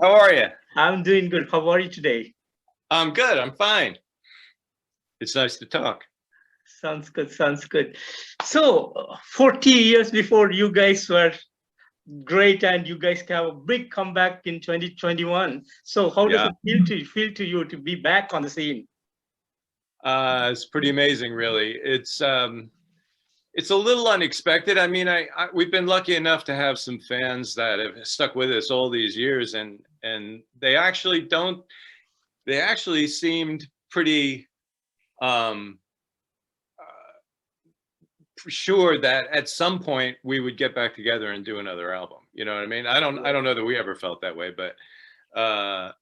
How are you? I'm doing good. How are you today? I'm good. I'm fine. It's nice to talk. Sounds good. Sounds good. So, 40 years before you guys were great and you guys have a big comeback in 2021. So, how does Yeah, it feel to you to be back on the scene? it's pretty amazing, really. It's a little unexpected. I mean, we've been lucky enough to have some fans that have stuck with us all these years, and they actually don't. They actually seemed pretty um, sure that at some point we would get back together and do another album. You know what I mean? I don't know that we ever felt that way, but uh,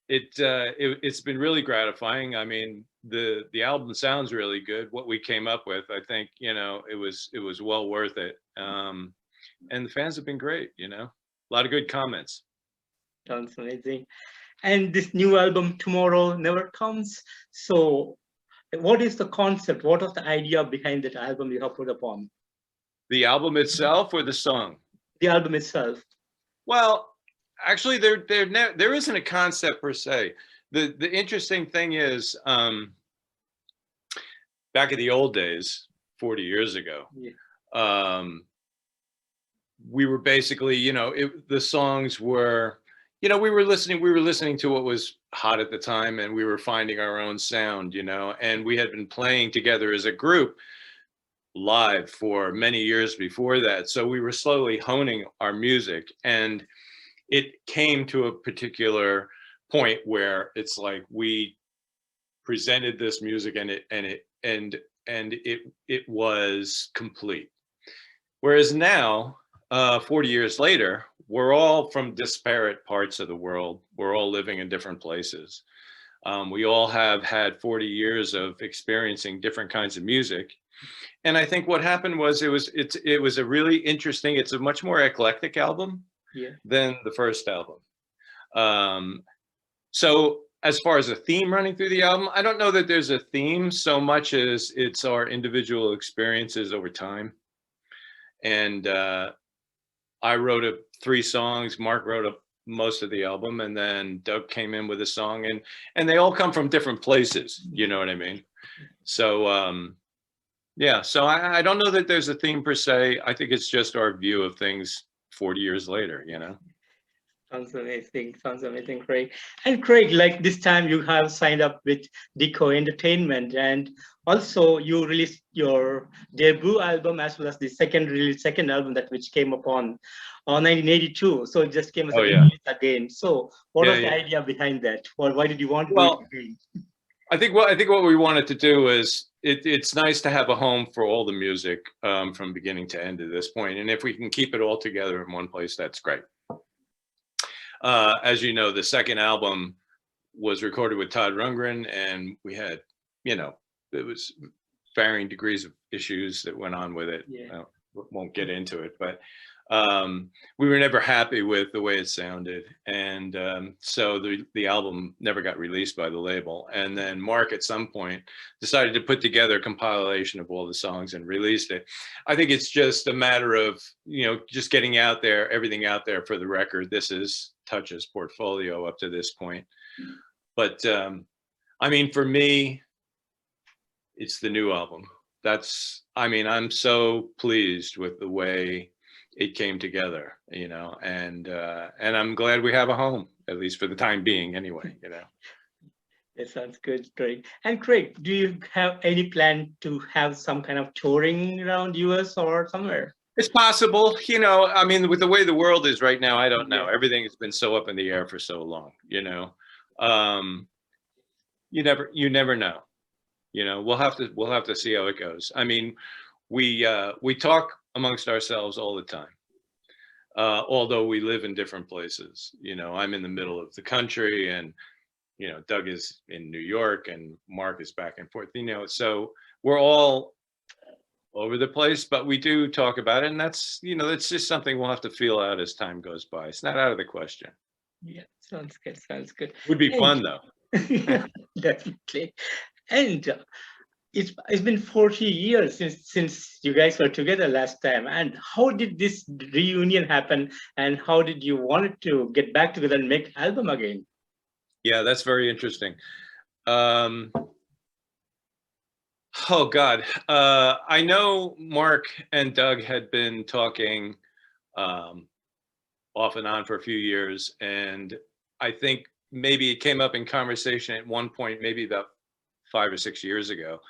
it's been really gratifying. I mean, the album sounds really good. What we came up with, I think, it was well worth it. And the fans have been great. A lot of good comments. Sounds amazing. And this new album, Tomorrow Never Comes. So, what is the concept? What was the idea behind that album you have put upon? The album itself or the song? The album itself. Well, actually, there isn't a concept per se. The interesting thing is, back in the old days, 40 years ago, Yeah. We were basically, the songs were, we were listening to what was hot at the time, and we were finding our own sound, and we had been playing together as a group live for many years before that. So we were slowly honing our music, and it came to a particular point where it's like we presented this music and it was complete. Whereas now, 40 years later, we're all from disparate parts of the world. We're all living in different places. We all have had 40 years of experiencing different kinds of music. And I think what happened was it was a really interesting, it's a much more eclectic album than the first album. So as far as a theme running through the album, I don't know that there's a theme so much as it's our individual experiences over time. And I wrote 3 songs, Mark wrote most of the album, and then Doug came in with a song, and they all come from different places, you know what I mean? So yeah, so I don't know that there's a theme per se. I think it's just our view of things 40 years later, Sounds amazing. Sounds amazing, Craig. And Craig, like this time you have signed up with Deco Entertainment, and also you released your debut album as well as the second album that which came upon 1982. So it just came as a release again. So what was the idea behind that? Or why did you want to do it again? I think what we wanted to do is it's nice to have a home for all the music from beginning to end at this point, and if we can keep it all together in one place, that's great. As you know, the second album was recorded with Todd Rundgren, and we had, it was varying degrees of issues that went on with it. Won't get into it, but we were never happy with the way it sounded, and so the album never got released by the label. And then Mark at some point decided to put together a compilation of all the songs and released it. I think it's just a matter of just getting out there, everything out there for the record. This is Touch's portfolio up to this point, but I mean, for me, it's the new album. I'm so pleased with the way it came together, and I'm glad we have a home, at least for the time being anyway, That sounds good, Craig. And Craig, do you have any plan to have some kind of touring around US or somewhere? It's possible, I mean, with the way the world is right now, I don't know. Everything has been so up in the air for so long, you never know. We'll have to see how it goes. I mean, we talk amongst ourselves all the time, although we live in different places. I'm in the middle of the country, and Doug is in New York, and Mark is back and forth. So we're all over the place, but we do talk about it, and that's that's just something we'll have to feel out as time goes by. It's not out of the question. Yeah, sounds good. Sounds good. Would be fun though. Definitely. And it's been 40 years since you guys were together last time. And how did this reunion happen? And how did you want to get back together and make album again? Yeah, that's very interesting. Um, oh God, I know Mark and Doug had been talking um, off and on for a few years, and I think maybe it came up in conversation at one point, maybe about 5 or 6 years ago.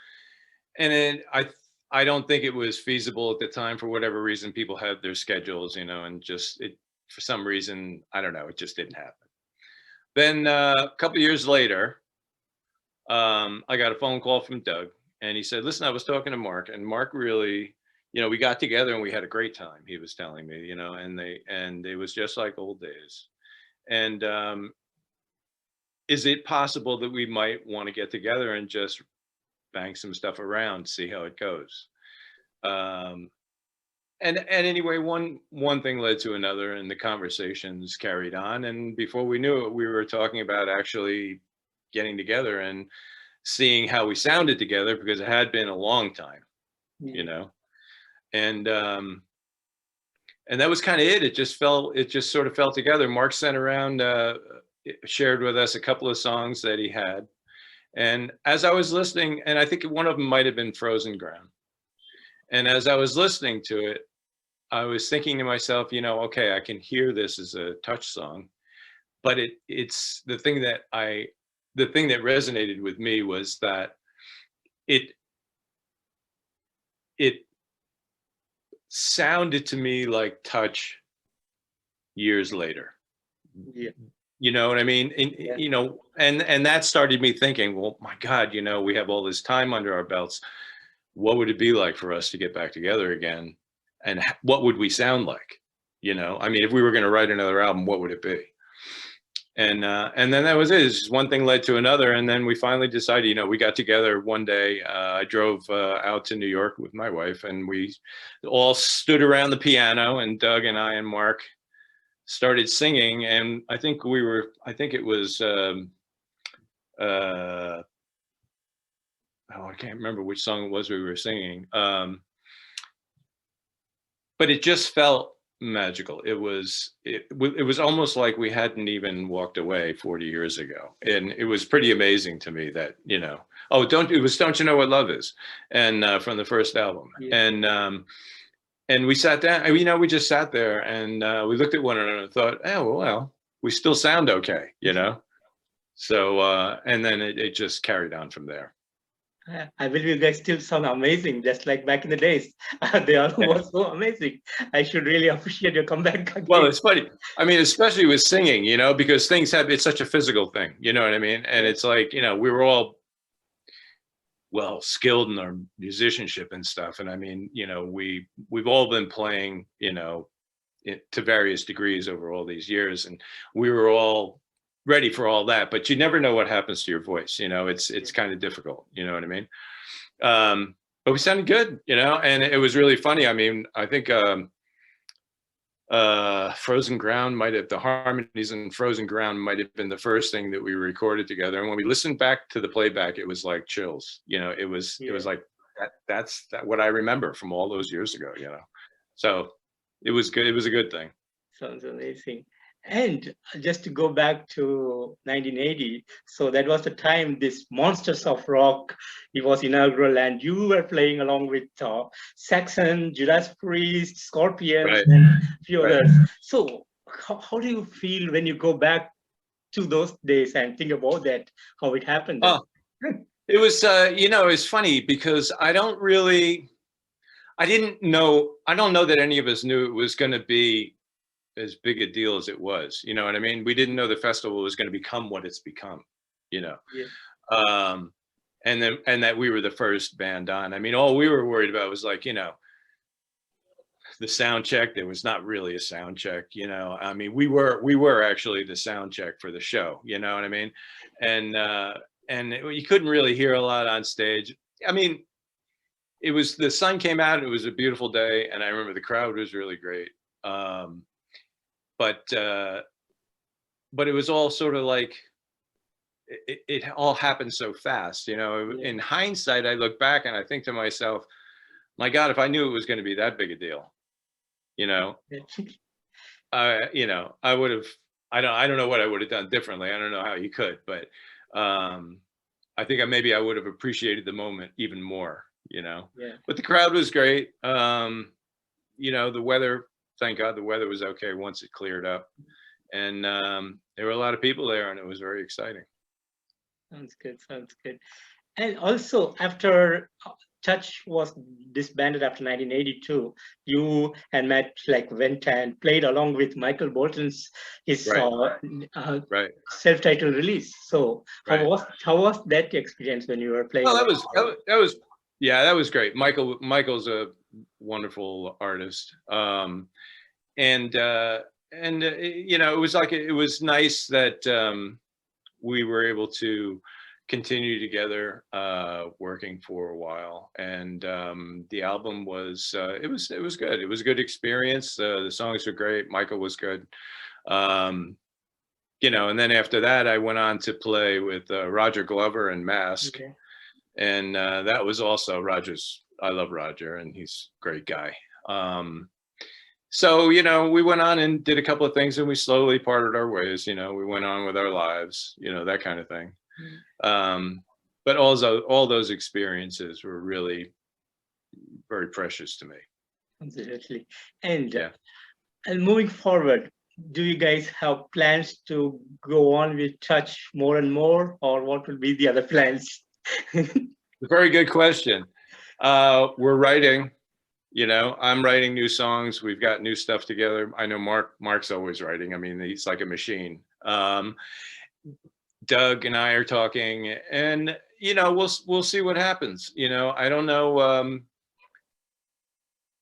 And then I don't think it was feasible at the time for whatever reason. People had their schedules, and just it for some reason, I don't know, it just didn't happen. Then a couple of years later, I got a phone call from Doug, and he said, "Listen, I was talking to Mark, and Mark really, we got together and we had a great time." He was telling me, and it was just like old days. And is it possible that we might want to get together and just bang some stuff around, see how it goes? Um, and anyway, one thing led to another, and the conversations carried on. And before we knew it, we were talking about actually getting together and seeing how we sounded together, because it had been a long time, you know. And that was kind of it. It just sort of fell together. Mark sent around, shared with us a couple of songs that he had. And as I was listening, and I think one of them might have been Frozen Ground. And as I was listening to it, I was thinking to myself, okay, I can hear this as a touch song, but it's the thing that resonated with me was that it sounded to me like touch years later. Yeah. You know what I mean? And, Yeah. And that started me thinking, well, my God, we have all this time under our belts. What would it be like for us to get back together again? And what would we sound like? I mean, if we were going to write another album, what would it be? And then that was it. It's just one thing led to another. And then we finally decided, we got together one day. I drove out to New York with my wife, and we all stood around the piano, and Doug and I and Mark started singing. And I think it was, I can't remember which song it was we were singing. But it just felt magical. It was almost like we hadn't even walked away 40 years ago. And it was pretty amazing to me that, Don't You Know What Love Is? And from the first album. Yeah. And we sat down, we just sat there, and we looked at one another and thought, oh, well, we still sound okay, So, and then it just carried on from there. I believe you guys still sound amazing, just like back in the days. They all were so amazing. I should really appreciate your comeback again. Well, it's funny. I mean, especially with singing, because it's such a physical thing, you know what I mean? And it's like, we were all skilled in our musicianship and stuff. And I mean, we've all been playing, to various degrees over all these years, and we were all ready for all that, but you never know what happens to your voice. It's kind of difficult, you know what I mean? But we sounded good, and it was really funny. I mean, I think Frozen Ground the harmonies in Frozen Ground might have been the first thing that we recorded together. And when we listened back to the playback, it was like chills, it was like that's what I remember from all those years ago, so it was good. It was a good thing. Sounds amazing. And just to go back to 1980, so that was the time this Monsters of Rock, it was inaugural, and you were playing along with Saxon, Judas Priest, Scorpions, Right. and a few others. So how do you feel when you go back to those days and think about that, how it happened? Oh, it was, it's funny because I don't know that any of us knew it was going to be as big a deal as it was. You know what I mean? We didn't know the festival was going to become what it's become, Yeah. And that we were the first band on. I mean, all we were worried about was like, the sound check. There was not really a sound check, I mean, we were actually the sound check for the show, you know what I mean? And you couldn't really hear a lot on stage. I mean, the sun came out, it was a beautiful day, and I remember the crowd was really great. But it was all sort of like, it all happened so fast, you know. Yeah. In hindsight, I look back and I think to myself, my God, if I knew it was going to be that big a deal, you know, you know, I would have, I don't know what I would have done differently. I don't know how you could, but I think maybe I would have appreciated the moment even more, you know. Yeah. But the crowd was great. You know, the weather, thank God the weather was okay once it cleared up. And there were a lot of people there and it was very exciting. Sounds good. Sounds good. And also, after Touch was disbanded after 1982, you and Matt like went and played along with Michael Bolton's his Right, right, self-titled release. So right. how was that experience when you were playing Well, along? that was yeah, that was great. Michael's a wonderful artist. And you know, it was like it was nice that we were able to continue together, working for a while. And the album was it was good. It was a good experience. The songs were great. Michael was good. Um, you know, and then after that, I went on to play with Roger Glover and Mask, Okay. and that was also Roger's. I love Roger, and he's a great guy. So, you know, we went on and did a couple of things and we slowly parted our ways. You know, we went on with our lives, you know, that kind of thing. But also all those experiences were really very precious to me. Absolutely. And Yeah. and moving forward, do you guys have plans to go on with Touch more and more, or what will be the other plans? Very good question. We're writing, you know, I'm writing new songs. We've got new stuff together. I know Mark's always writing. I mean, he's like a machine. Doug and I are talking, and you know, we'll see what happens. You know, I don't know.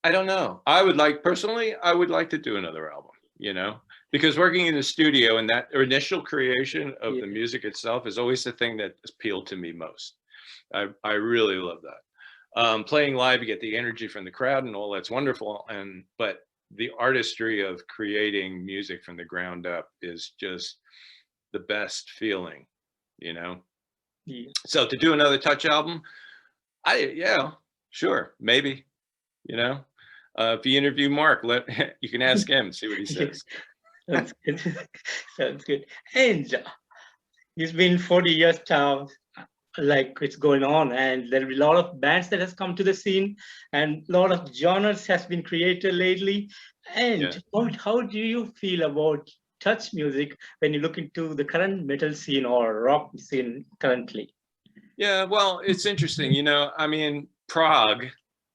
I don't know. I would like personally, I would like to do another album. You know, because working in the studio and that initial creation of the Yeah. music itself is always the thing that appealed to me most. I really love that. Playing live, you get the energy from the crowd and all that's wonderful. But the artistry of creating music from the ground up is just the best feeling, you know? Yeah. So to do another Touch album, yeah, sure, maybe, you know? If you interview Mark, you can ask him, see what he Yeah. says. Sounds good. Sounds good. And it's been 40 years now, like it's going on, and there'll be a lot of bands that has come to the scene, and a lot of genres has been created lately. Yeah. And how do you feel about Touch music when you look into the current metal scene or rock scene currently? Yeah, well, it's interesting, you know, I mean, prog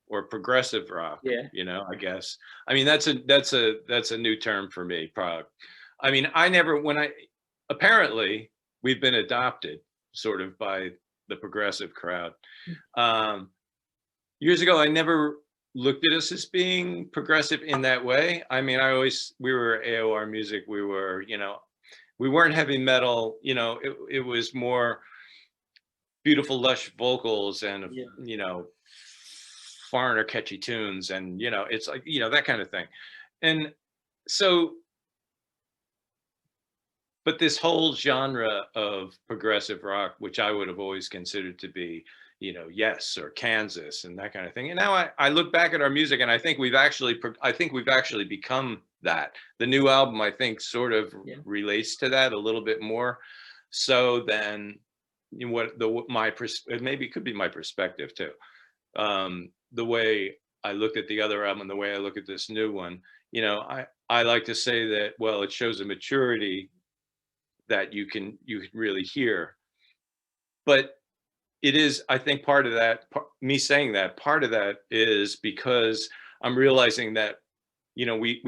or progressive rock, Yeah. you know, I guess. I mean, that's a new term for me, prog. I mean, I never when I apparently we've been adopted sort of by the progressive crowd. Um, Years ago, I never looked at us as being progressive in that way. I mean, we were AOR music, we were, you know, we weren't heavy metal, you know, it was more beautiful, lush vocals and, Yeah. you know, foreigner catchy tunes. And, you know, it's like, you know, that kind of thing. And so, but this whole genre of progressive rock, which I would have always considered to be, you know, Yes or Kansas and that kind of thing. And now I look back at our music and I think I think we've actually become that. The new album, I think, sort of Yeah. relates to that a little bit more. So then, you know, maybe it could be my perspective too. The way I looked at the other album and the way I look at this new one, you know, I like to say that, well, it shows a maturity that you can really hear. But it is, I think, part of that, me saying that, part of that is because I'm realizing that, you know, we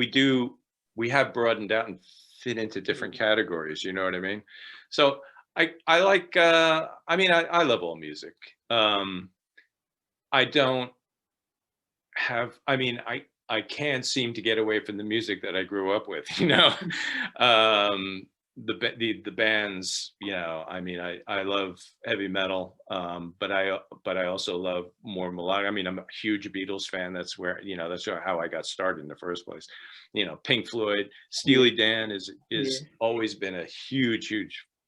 have broadened out and fit into different categories, you know what I mean? So I like, I mean, I love all music. I don't I mean, I can't seem to get away from the music that I grew up with, you know. The bands, you know, I mean, I love heavy metal, but I also love more melodic. I mean, I'm a huge Beatles fan. That's where, you know, that's how I got started in the first place. You know, Pink Floyd, Yeah. Steely Dan is Yeah. always been a huge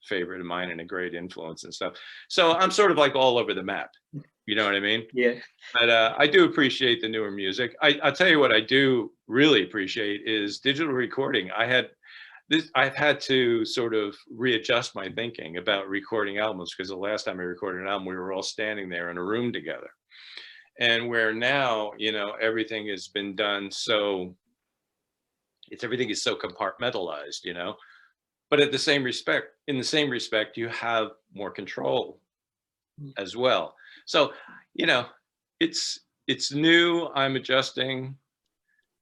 favorite of mine and a great influence and stuff. So I'm sort of like all over the map. You know what I mean? Yeah. But I do appreciate the newer music. I'll tell you what I do really appreciate is digital recording. I've had to sort of readjust my thinking about recording albums, because the last time I recorded an album, we were all standing there in a room together. And where now, you know, everything has been done so, everything is so compartmentalized, you know. But in the same respect, you have more control as well. So, you know, it's new. I'm adjusting,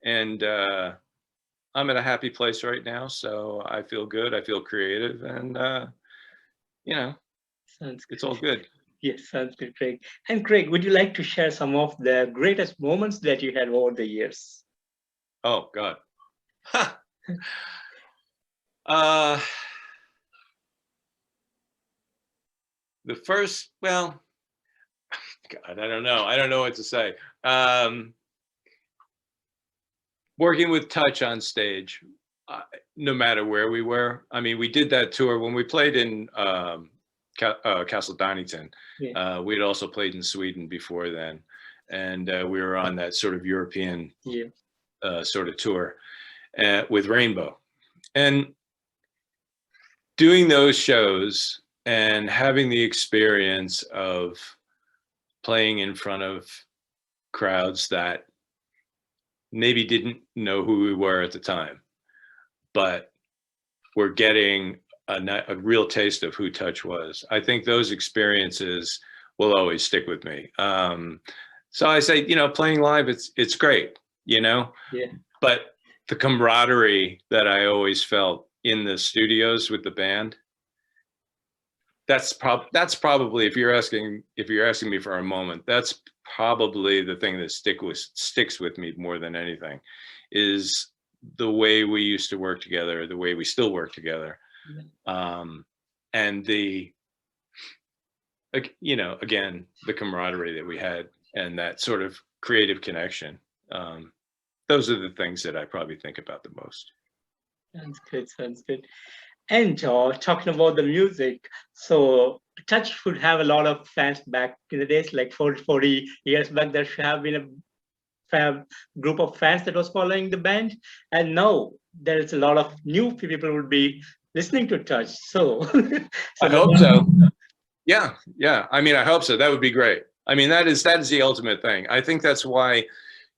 and I'm at a happy place right now. So I feel good. I feel creative, and you know, Sounds it's good. all good. Yes, sounds good, Craig. And Craig, would you like to share some of the greatest moments that you had over the years? Oh God. uh, the first, well, God, I don't know. I don't know what to say. Working with Touch on stage, no matter where we were. I mean, we did that tour when we played in Castle Donington. Yeah. We had also played in Sweden before then, and we were on that sort of European sort of tour with Rainbow. And doing those shows and having the experience of playing in front of crowds that maybe didn't know who we were at the time, but were getting a real taste of who Touch was. I think those experiences will always stick with me. So I say, you know, playing live, it's great, you know, but the camaraderie that I always felt in the studios with the band, that's probably, if you're asking me for a moment, that's probably the thing that sticks with me more than anything, is the way we used to work together, the way we still work together, and the, you know, again, the camaraderie that we had and that sort of creative connection. Those are the things that I probably think about the most. Sounds good. Sounds good. And talking about the music, so Touch would have a lot of fans back in the days, like 40 years back. There should have been a group of fans that was following the band, and now there is a lot of new people would be listening to Touch. So, I hope so. Yeah. I mean, I hope so. That would be great. I mean, that is the ultimate thing. I think that's why,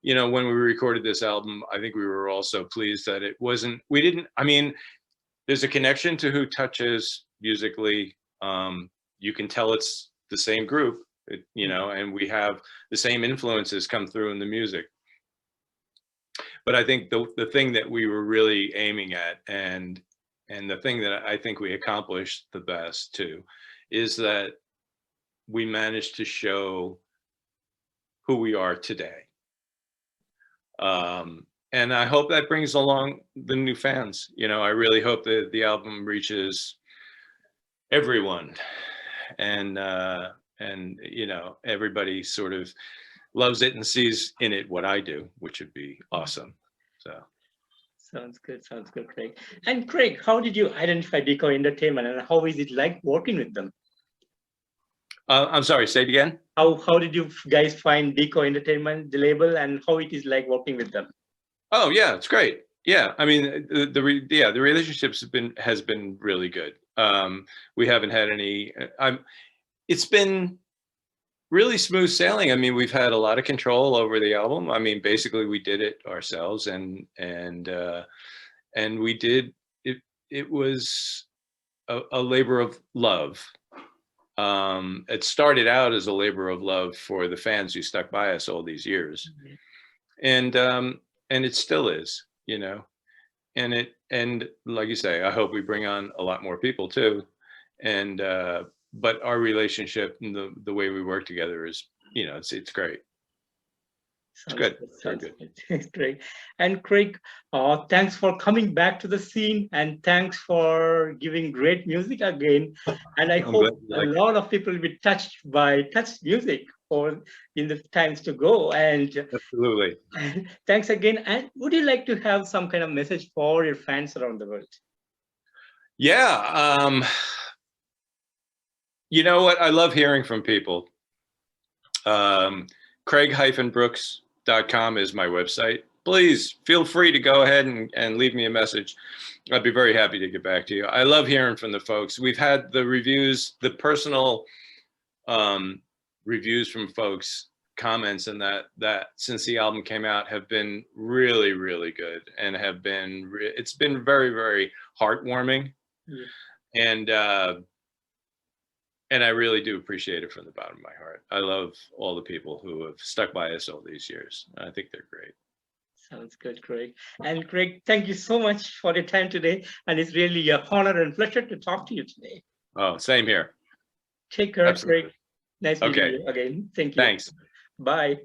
you know, when we recorded this album, I think we were also pleased that it wasn't. I mean, there's a connection to who Touch is musically. You can tell it's the same group, you know, and we have the same influences come through in the music. But I think the thing that we were really aiming at, and the thing that I think we accomplished the best too, is that we managed to show who we are today. And I hope that brings along the new fans. You know, I really hope that the album reaches everyone, and you know, everybody sort of loves it and sees in it what I do, which would be awesome. So. Sounds good. Sounds good, Craig. And Craig, how did you identify Decoy Entertainment, and how is it like working with them? I'm sorry, say it again. How did you guys find Decoy Entertainment, the label, and how it is like working with them? Oh yeah, it's great. Yeah, I mean, the relationships has been really good. We haven't had any. It's been really smooth sailing. I mean, we've had a lot of control over the album. I mean, basically, we did it ourselves, and we did it. It was a labor of love. It started out as a labor of love for the fans who stuck by us all these years, and it still is, you know. And like you say, I hope we bring on a lot more people too, and but our relationship and the way we work together is, you know, it's great. It's good. Very good. It's great. And Craig, thanks for coming back to the scene, and thanks for giving great music again. And I hope a lot of people will be touched by Touch music in the times to go. And absolutely. Thanks again. And would you like to have some kind of message for your fans around the world? Yeah. You know what? I love hearing from people. Craig-Brooks.com is my website. Please feel free to go ahead and leave me a message. I'd be very happy to get back to you. I love hearing from the folks. We've had the reviews, the personal reviews from folks, comments, and that since the album came out have been really, really good, and have been it's been very, very heartwarming. Yeah. And I really do appreciate it from the bottom of my heart. I love all the people who have stuck by us all these years. I think they're great. Sounds good, Craig. And Craig, thank you so much for your time today. And it's really an honor and pleasure to talk to you today. Oh, same here. Take care, Absolutely. Craig. Nice meeting you again. Thank you. Thanks. Bye.